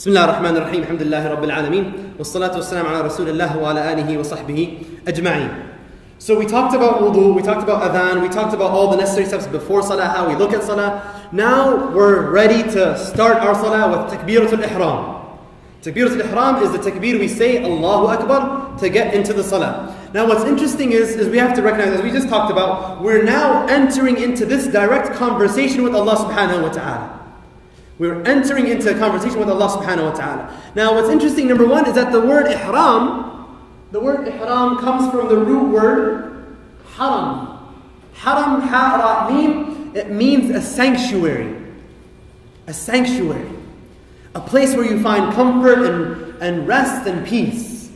بسم الله الرحمن الرحيم الحمد لله رب العالمين والصلاة والسلام على رسول الله وعلى آله وصحبه أجمعين. So we talked about wudu, we talked about adhan, we talked about all the necessary steps before salah, how we look at salah. Now we're ready to start our salah with Takbiratul-Ihram. Takbiratul-Ihram is the takbir we say, Allahuakbar, to get into the salah. Now what's interesting is we have to recognize, as we just talked about, we're now entering into this direct conversation with Allah subhanahu wa ta'ala. We're entering into a conversation with Allah subhanahu wa ta'ala. Now what's interesting, number one, is that the word ihram comes from the root word haram. Haram, ha, ra, mim, it means a sanctuary. A sanctuary. A place where you find comfort and rest and peace.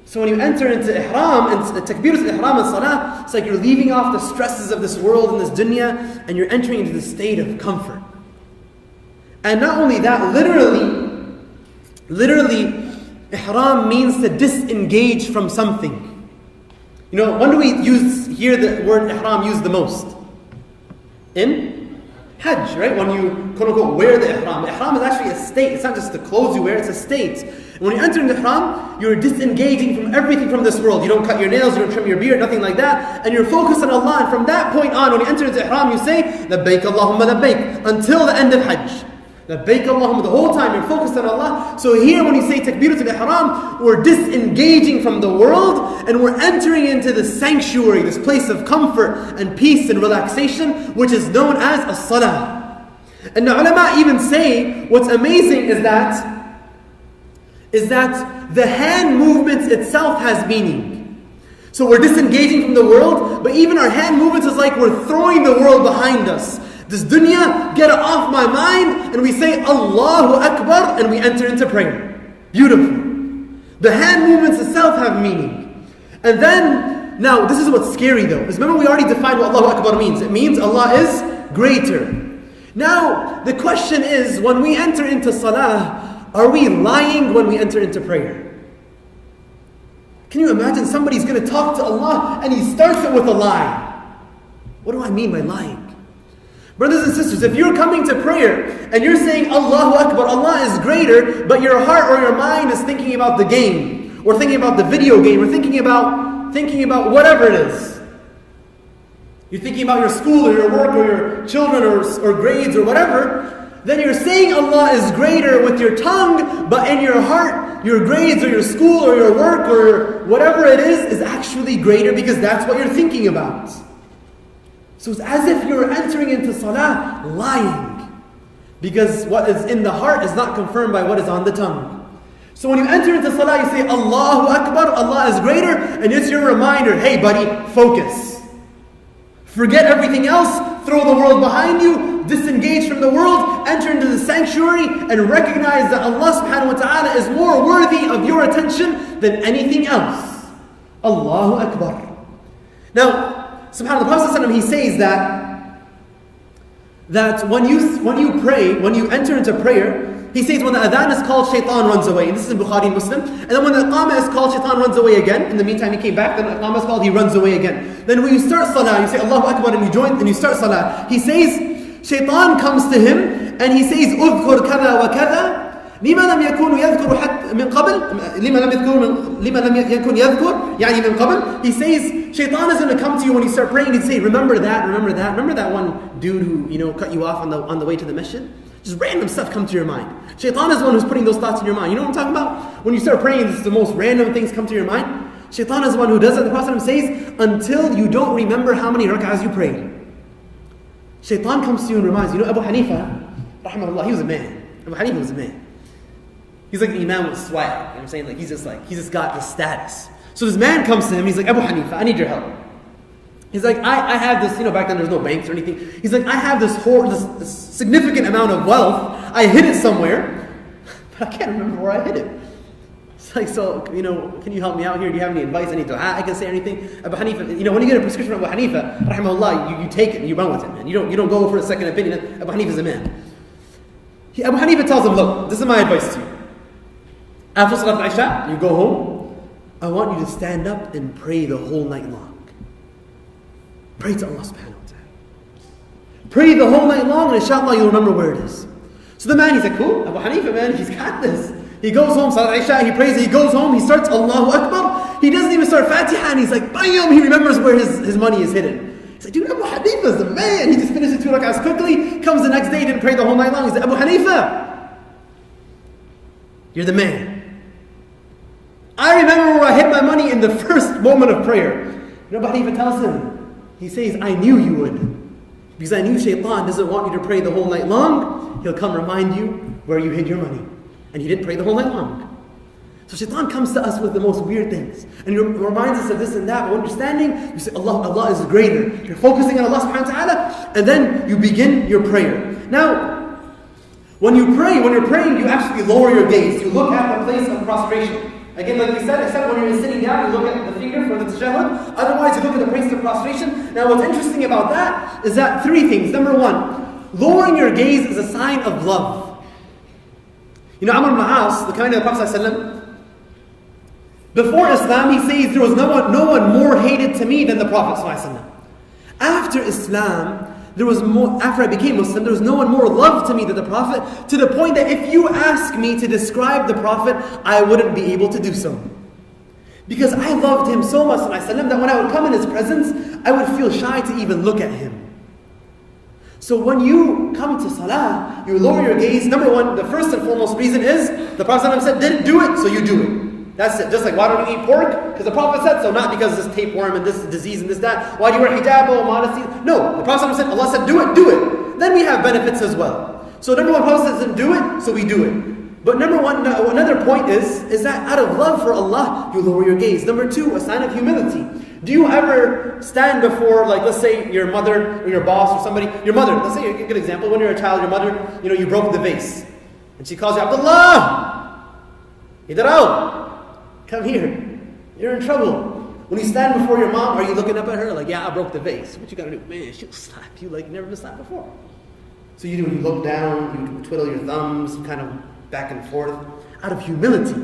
So when you enter into ihram, and takbiratul-ihram and salah, it's like you're leaving off the stresses of this world and this dunya, and you're entering into the state of comfort. And not only that, literally, ihram means to disengage from something. You know, when do we hear the word ihram used the most? In Hajj, right? When you quote unquote wear the ihram. Ihram is actually a state. It's not just the clothes you wear, it's a state. And when you enter into ihram, you're disengaging from everything from this world. You don't cut your nails, you don't trim your beard, nothing like that. And you're focused on Allah. And from that point on, when you enter into ihram, you say, Labbaik Allahumma labbaik, until the end of Hajj. Labbaik Allahumma, the whole time you're focused on Allah. So here when you say Takbiratul-Ihram, we're disengaging from the world and we're entering into the sanctuary, this place of comfort and peace and relaxation, which is known as a salah. And the ulama even say, what's amazing is that the hand movements itself has meaning. So we're disengaging from the world, but even our hand movements is like we're throwing the world behind us. This dunya, get it off my mind, and we say Allahuakbar, and we enter into prayer. Beautiful. The hand movements itself have meaning. And then, now this is what's scary though, because remember we already defined what Allahuakbar means. It means Allah is greater. Now, the question is, when we enter into salah, are we lying when we enter into prayer? Can you imagine somebody's going to talk to Allah, and he starts it with a lie? What do I mean by lying? Brothers and sisters, if you're coming to prayer and you're saying Allahu Akbar, Allah is greater, but your heart or your mind is thinking about the game, or thinking about the video game, or thinking about whatever it is. You're thinking about your school or your work or your children or grades or whatever, then you're saying Allah is greater with your tongue, but in your heart, your grades or your school or your work or whatever it is actually greater because that's what you're thinking about. So it's as if you're entering into salah lying. Because what is in the heart is not confirmed by what is on the tongue. So when you enter into salah, you say, Allahu Akbar, Allah is greater, and it's your reminder, hey buddy, focus. Forget everything else, throw the world behind you, disengage from the world, enter into the sanctuary, and recognize that Allah subhanahu wa ta'ala is more worthy of your attention than anything else. Allahu Akbar. Now, SubhanAllah, the Prophet he says that when you pray, when you enter into prayer, he says when the adhan is called, shaitan runs away. And this is in Bukhari and Muslim. And then when the iqamah is called, shaitan runs away again. In the meantime, he came back. Then the iqamah is called, he runs away again. Then when you start salah, you say Allahu Akbar and you join and you start salah. He says, shaitan comes to him and he says, Udhkur kada wa kada. لما لم يكن يذكر حتى من قبل لما لم يكن يذكر يعني من قبل. He says shaitan is going to come to you when you start praying and say remember that one dude who cut you off on the way to the masjid. Just random stuff come to your mind. Shaitan is the one who's putting those thoughts in your mind. You know what I'm talking about? When you start praying, it's the most random things come to your mind. Shaitan is the one who does it. The Prophet says until you don't remember how many rak'ahs you prayed. Shaitan comes to you and reminds you. Abu Hanifa rahimahullah, he was a man. Abu Hanifa was a man. He's like the imam with swag. You know what I'm saying? He's just got the status. So this man comes to him, he's like, Abu Hanifa, I need your help. He's like, I have this, back then there was no banks or anything. He's like, I have this significant amount of wealth. I hid it somewhere, but I can't remember where I hid it. It's like, so, can you help me out here? Do you have any advice? Any dua I can say anything? Abu Hanifa, when you get a prescription from Abu Hanifa, rahimahullah, you take it and you run with it, man. You don't go for a second opinion. Abu Hanifa's a man. Abu Hanifa tells him, look, this is my advice to you. After Salat al-Isha, you go home. I want you to stand up and pray the whole night long. Pray to Allah subhanahu wa ta'ala. Pray the whole night long and inshallah you'll remember where it is. So the man, he's like, cool, Abu Hanifa, man, he's got this. He goes home, Salat Isha, he prays, he goes home, he starts Allahuakbar. He doesn't even start Fatiha, and he's like, bam, he remembers where his money is hidden. He's like, dude, Abu Hanifa's the man. He just finishes 2 rak'ahs quickly, comes the next day, didn't pray the whole night long. He's like, Abu Hanifa, you're the man. I remember where I hid my money in the first moment of prayer. You know, Abu Hanifa tells him, he says, I knew you would. Because I knew Shaitan doesn't want you to pray the whole night long. He'll come remind you where you hid your money. And you didn't pray the whole night long. So Shaitan comes to us with the most weird things. And he reminds us of this and that. But understanding, you say, Allah is greater. You're focusing on Allah subhanahu wa ta'ala. And then you begin your prayer. Now, when you're praying, you actually lower your gaze. You look at the place of prostration. Again, like we said, except when you're sitting down, you look at the finger for the tashahhud. Otherwise, you look at the place of prostration. Now, what's interesting about that is that 3 things. Number 1, lowering your gaze is a sign of love. You know, Amr ibn As, the companion of the Prophet ﷺ, before Islam, he says there was no one more hated to me than the Prophet ﷺ. After Islam, after I became Muslim, there was no one more loved to me than the Prophet, to the point that if you ask me to describe the Prophet, I wouldn't be able to do so. Because I loved him so much, that when I would come in his presence, I would feel shy to even look at him. So when you come to salah, you lower your gaze. Number 1, the first and foremost reason is, the Prophet said, didn't do it, so you do it. That's it. Just like, why don't you eat pork? Because the Prophet said so, not because this tapeworm and this disease and this, that. Why do you wear hijab or modesty? No, the Prophet said, Allah said, do it. Then we have benefits as well. So number 1, Prophet says, do it, so we do it. But number 1, another point is that out of love for Allah, you lower your gaze. Number 2, a sign of humility. Do you ever stand before, like, let's say your mother or your boss or somebody, your mother, let's say a good example, when you're a child, your mother, you broke the vase. And she calls you, Abdullah, idar come here. You're in trouble. When you stand before your mom, are you looking up at her like, yeah, I broke the vase? What you gotta do? Man, she'll slap you like you've never been slapped before. So you look down, you twiddle your thumbs, you kind of back and forth, out of humility.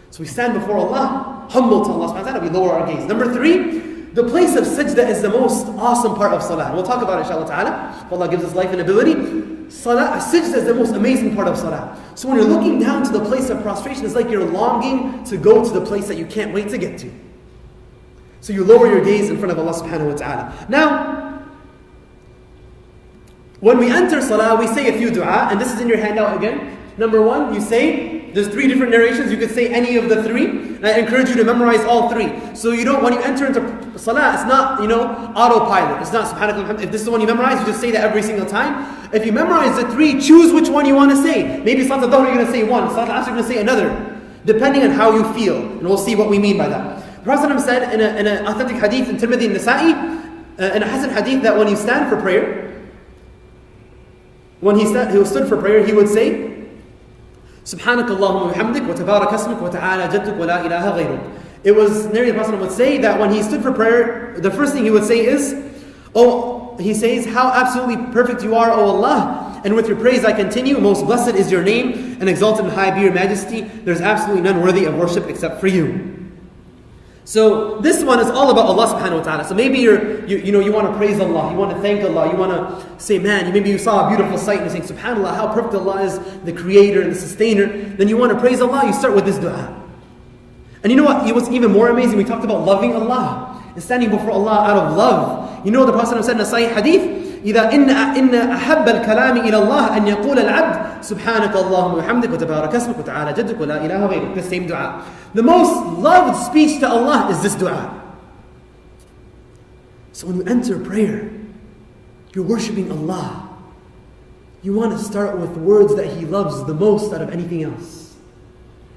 So we stand before Allah, humble to Allah subhanahu wa ta'ala, we lower our gaze. Number 3, the place of sajda is the most awesome part of salah. We'll talk about it inshallah ta'ala, if Allah gives us life and ability. Sajda is the most amazing part of salah. So when you're looking down to the place of prostration, it's like you're longing to go to the place that you can't wait to get to. So you lower your gaze in front of Allah subhanahu wa ta'ala. Now, when we enter salah, we say a few dua, and this is in your handout again. Number 1, you say, there's 3 different narrations, you could say any of the 3, and I encourage you to memorize all 3. So when you enter into salah, it's not, autopilot. It's not subhanakallah. If this is the one you memorize, you just say that every single time. If you memorize the 3, choose which one you want to say. Maybe Salat al-Dhuhr you're going to say one, Salat al-Asr you're going to say another, depending on how you feel, and we'll see what we mean by that. The Prophet said in an authentic hadith in Tirmidhi and Nasa'i, in a Hasan hadith, that when you stand for prayer, when he stood for prayer, he would say, Subhanaka Allahumma wa bihamdik wa tabarak asmuk wa ta'ala jadduk wa la ilaha ghayruk. It was narrated the Prophet would say that when he stood for prayer, the first thing he would say is, he says, how absolutely perfect you are, O Allah, and with your praise I continue. Most blessed is your name, and exalted and high be your majesty. There's absolutely none worthy of worship except for you. So this one is all about Allah subhanahu wa ta'ala. So maybe you want to praise Allah, you want to thank Allah, you want to say, man, maybe you saw a beautiful sight and you're saying, subhanallah, how perfect Allah is, the creator and the sustainer. Then you want to praise Allah, you start with this dua. And you know what? What's even more amazing, we talked about loving Allah and standing before Allah out of love. You know what the Prophet said in a Sahih hadith? إذا إن أحب الكلام إلى الله أن يقول العبد سبحانك اللهم وبحمدك وتبارك اسمك وتعالى جدك ولا إله غيرك. The same dua. The most loved speech to Allah is this dua. So when you enter prayer, you're worshipping Allah. You want to start with words that He loves the most out of anything else.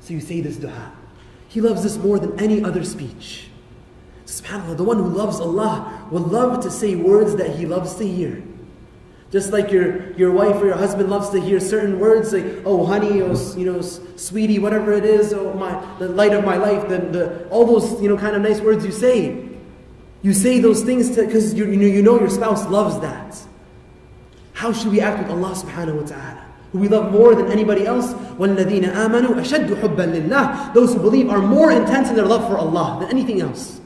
So you say this dua. He loves this more than any other speech. SubhanAllah, the one who loves Allah will love to say words that he loves to hear. Just like your wife or your husband loves to hear certain words like, oh honey, oh sweetie, whatever it is, oh the light of my life, all those kind of nice words you say. You say those things because you know your spouse loves that. How should we act with Allah subhanahu wa ta'ala, who we love more than anybody else? وَالَّذِينَ آمَنُوا أَشَدُّ حُبًّا لِلَّهِ. Those who believe are more intense in their love for Allah than anything else.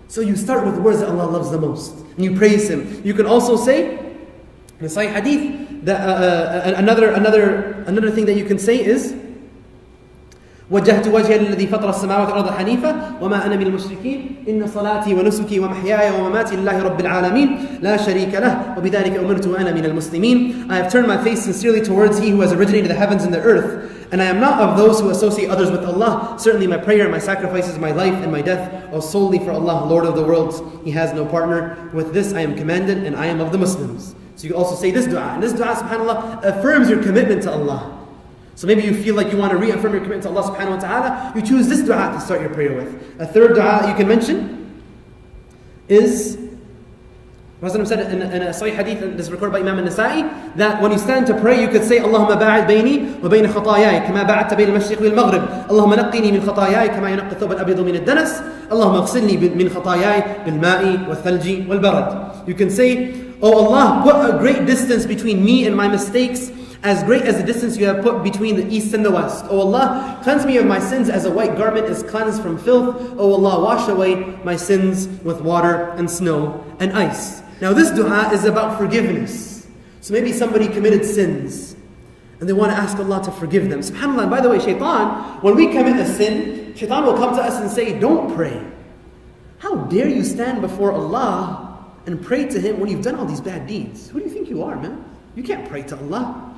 So you start with the words that Allah loves the most, and you praise Him. You can also say, in the Sahih Hadith, that another thing that you can say is, وجهت وجهي للذي فطر السماوات والأرض حنيفا وما أنا من المشركين إن صلاتي ونسكي ومحياي ومماتي لله رب العالمين لا شريك له وبذلك أمرت وأنا من المسلمين. I have turned my face sincerely towards He who has originated the heavens and the earth, and I am not of those who associate others with Allah. Certainly my prayer, my sacrifices, my life and my death are solely for Allah, Lord of the worlds. He has no partner. With this I am commanded and I am of the Muslims. So you can also say this dua. And this dua, subhanAllah, affirms your commitment to Allah. So maybe you feel like you want to reaffirm your commitment to Allah subhanahu wa ta'ala, you choose this dua to start your prayer with. A third dua you can mention is, Prophet said in a Sahih hadith, and this is recorded by Imam al-Nasa'i, that when you stand to pray, you could say, Allahumma ba'id bayni wa bayna khatayai, kama ba'adta bayna al-mashriq wal maghrib. Allahumma naqqini min khatayai, kama yunaqqa ath-thawb al-abyadu min ad-danas. Allahumma aghsilni min khatayai bil ma'i wal thalji wal barad. You can say, Oh Allah, put a great distance between me and my mistakes, as great as the distance you have put between the east and the west. O Allah, cleanse me of my sins as a white garment is cleansed from filth. O Allah, wash away my sins with water and snow and ice. Now this dua is about forgiveness. So maybe somebody committed sins and they want to ask Allah to forgive them. SubhanAllah, and by the way, shaitan, when we commit a sin, shaitan will come to us and say, don't pray. How dare you stand before Allah and pray to Him when you've done all these bad deeds? Who do you think you are, man? You can't pray to Allah.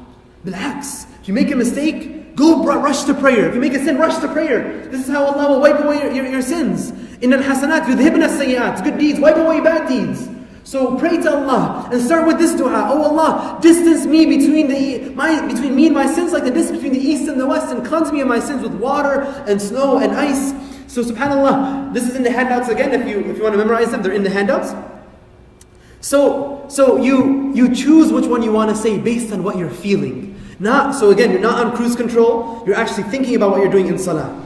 Relax. If you make a mistake, go rush to prayer. If you make a sin, rush to prayer. This is how Allah will wipe away your sins. Innal hasanat yudhibna as-sayyi'at. Good deeds wipe away bad deeds. So pray to Allah and start with this dua. Oh Allah, distance me between me and my sins like the distance between the east and the west, and cleanse me of my sins with water and snow and ice. So subhanAllah, this is in the handouts again. If you want to memorize them, they're in the handouts. So you choose which one you want to say based on what you're feeling. So again, you're not on cruise control. You're actually thinking about what you're doing in salah.